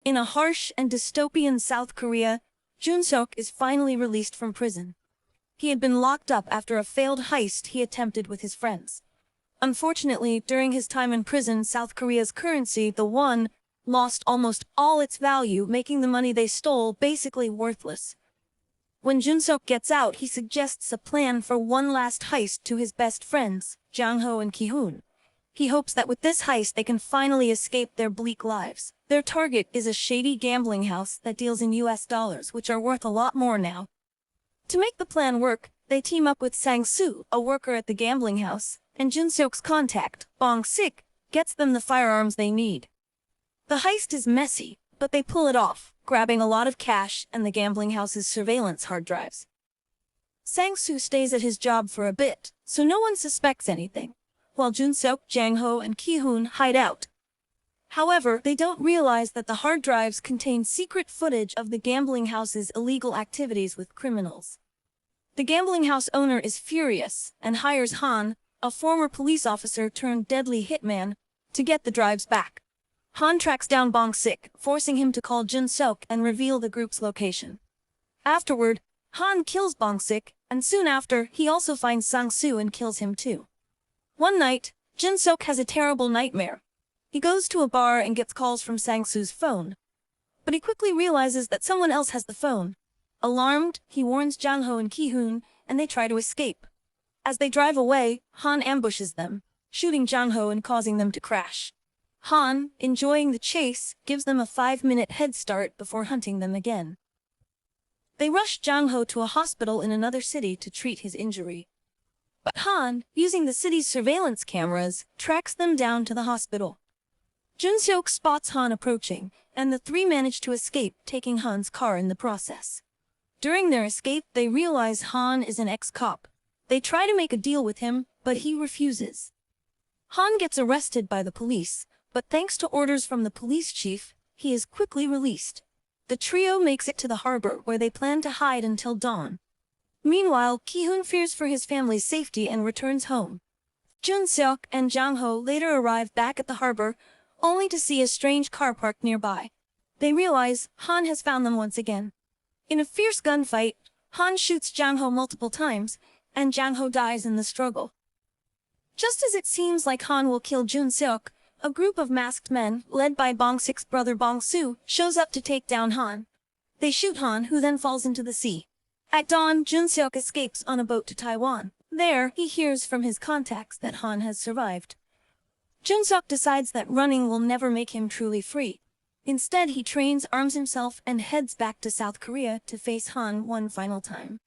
In a harsh and dystopian South Korea, Jun-seok is finally released from prison. He had been locked up after a failed heist he attempted with his friends. Unfortunately, during his time in prison, South Korea's currency, the won, lost almost all its value, making the money they stole basically worthless. When Jun-seok gets out, he suggests a plan for one last heist to his best friends, Jang-ho and Ki-hoon. He hopes that with this heist they can finally escape their bleak lives. Their target is a shady gambling house that deals in US dollars, which are worth a lot more now. To make the plan work, they team up with Sang-soo, a worker at the gambling house, and Jun-seok's contact, Bong-sik, gets them the firearms they need. The heist is messy, but they pull it off, grabbing a lot of cash and the gambling house's surveillance hard drives. Sang-soo stays at his job for a bit, so no one suspects anything, while Jun-seok, Jang-ho, and Ki-hoon hide out. However, they don't realize that the hard drives contain secret footage of the gambling house's illegal activities with criminals. The gambling house owner is furious and hires Han, a former police officer turned deadly hitman, to get the drives back. Han tracks down Bong-sik, forcing him to call Jun-seok and reveal the group's location. Afterward, Han kills Bong-sik, and soon after, he also finds Sang-soo and kills him too. One night, Jun-seok has a terrible nightmare. He goes to a bar and gets calls from Sang-soo's phone. But he quickly realizes that someone else has the phone. Alarmed, he warns Jang-ho and Ki-hoon, and they try to escape. As they drive away, Han ambushes them, shooting Jang-ho and causing them to crash. Han, enjoying the chase, gives them a 5-minute head start before hunting them again. They rush Jang-ho to a hospital in another city to treat his injury. But Han, using the city's surveillance cameras, tracks them down to the hospital. Jun-seok spots Han approaching, and the three manage to escape, taking Han's car in the process. During their escape, they realize Han is an ex-cop. They try to make a deal with him, but he refuses. Han gets arrested by the police, but thanks to orders from the police chief, he is quickly released. The trio makes it to the harbor, where they plan to hide until dawn. Meanwhile, Ki-hoon fears for his family's safety and returns home. Jun-seok and Jang-ho later arrive back at the harbor, only to see a strange car parked nearby. They realize Han has found them once again. In a fierce gunfight, Han shoots Jang-ho multiple times, and Jang-ho dies in the struggle. Just as it seems like Han will kill Jun-seok, a group of masked men, led by Bong-sik's brother Bong-soo, shows up to take down Han. They shoot Han, who then falls into the sea. At dawn, Jun-seok escapes on a boat to Taiwan. There, he hears from his contacts that Han has survived. Jun-seok decides that running will never make him truly free. Instead, he trains, arms himself, and heads back to South Korea to face Han one final time.